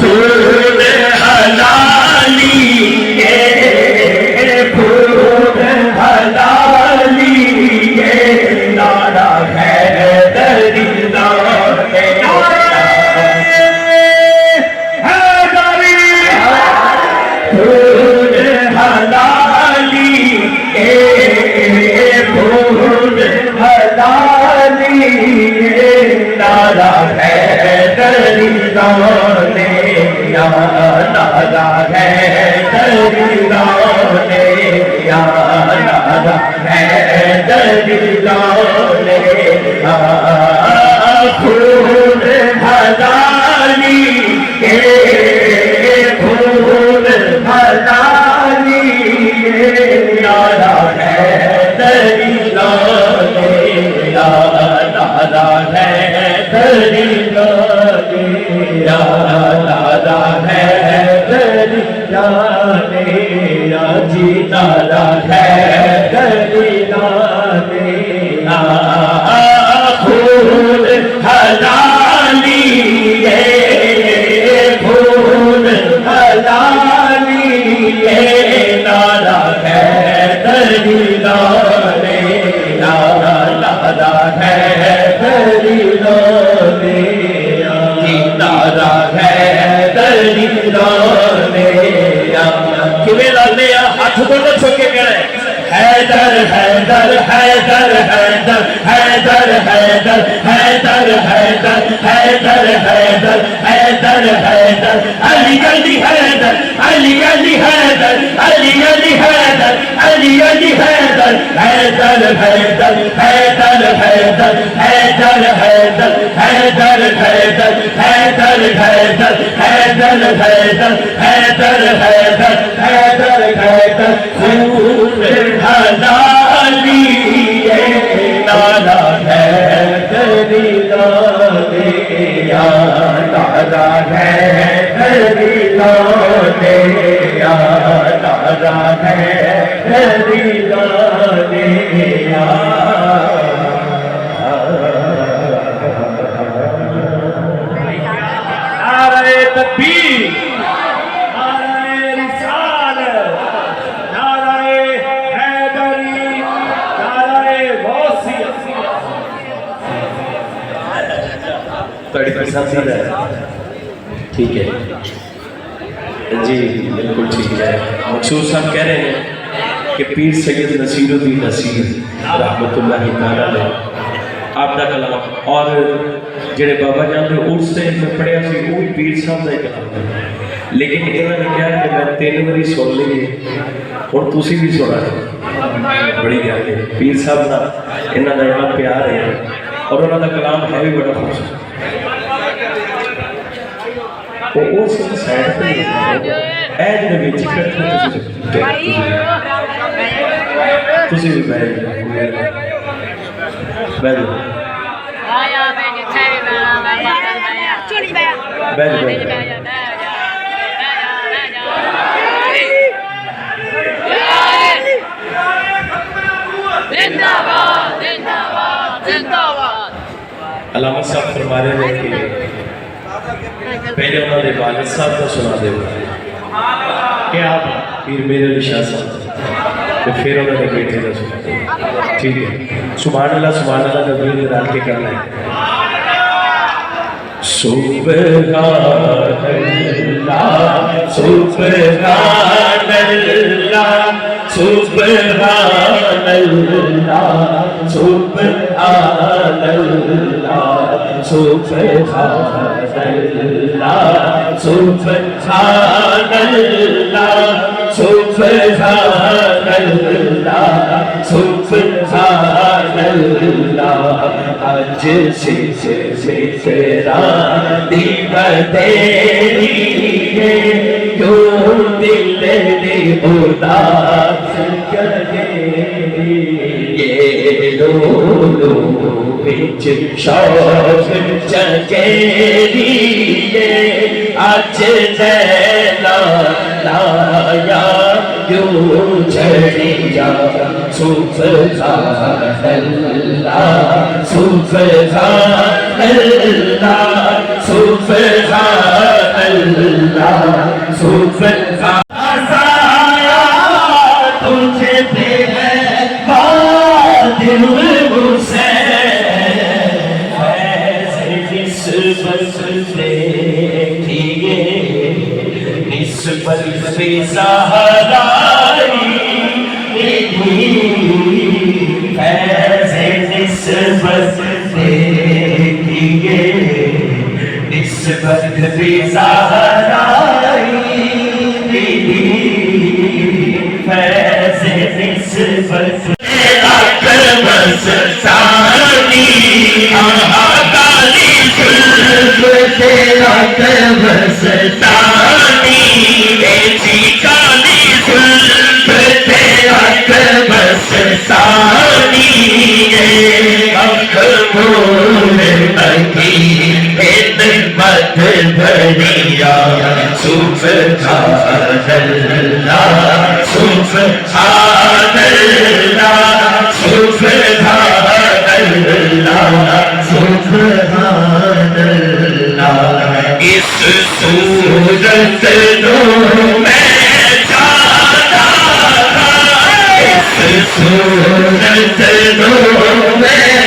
پھول حلالی یہ پھول حلالی یہ نعرہ حیدری لانے پھول حلالی پھول حلالی نعرہ حیدری لانے یا نعرہ حیدری لانے یا نعرہ حیدری لانے پھول حلالی پھول حلالی نعرہ حیدری لانے یا نعرہ حیدری لانے یا نعرہ حیدری لانے یا جی نعرہ حیدری لانے پھول حلالی پھول حلالی نعرہ حیدری لانے یا نعرہ حیدری لانے جی نعرہ حیدری لانے کیویں لانے ہاتھ دونوں چھوڑ کے کہہ رہے حیدر حیدر حیدر حیدر حیدر حیدر حیدر حیدر حیدر حیدر حیدر حیدر علی علی حیدر علی علی حیدر علی علی حیدر علی علی حیدر حیدر حیدر حیدر حیدر حیدر حیدر حیدر حیدر حیدر حیدر حیدر حیدر حیدر حیدر حیدر حیدر پھول حلالی نعرہ حیدری لانے یا نعرہ حیدری لانے یا نعرہ حیدری لانے نعرہ تکبیر پسند ہے ٹھیک ہے جی بالکل ٹھیک ہے مقصود صاحب کہہ رہے ہیں کہ پیر سید نصیر الدین نصیر رحمۃ اللہ تعالی علیہ آپ کا کلام اور جڑے بابا جان دے عرس سے میں پڑھیا سی وہ پیر صاحب کا کلام ہے لیکن انہوں نے کہا کہ میں 3 باری سن لی اور تسی بھی سنا بڑی گل ہے پیر صاحب کا انہوں کا اتنا پیار ہے اور انہوں کا کلام ہے بھی بڑا خوبصورت وہ سائڈ پہ ایج میں بھی چکر تسی بھی بیٹھ علامہ صاحب فرما رہے ہیں کہ پہلے انہوں نے والد صاحب کو سنا دے کہ آپ پیر میرے علی شاہ صاحب تو پھر انہوں نے بیٹے کا سنا دے ٹھیک ہے سبحان اللہ نبی ڈال کے کرنا ہے سبحان اللہ سبحان اللہ سبحان اللہ سبحان اللہ سبحان اللہ سبحان اللہ سبحان اللہ سبحان اللہ آج سے تیرا دیوہ تیری ہے کیوں دل نے اداس کرے یہ لولو بچ شوق چکیری آج نیلا لایا کیوں چھڑیا سبحان اللہ سبحان اللہ سبحان اللہ نسبت پہ سہرائی فیض نسبت دیکھیے نسبت پہ سہرائی فیض نسبت ثانی کالی زلف تیرا ثانی ایسی کالی زلف تیرا ثانی مقبول بکی خدمت بھریا سبحان اللہ سبحان اللہ سبحان اللہ سبحان اللہ اس صورت نو میں جانا اس صورت نو میں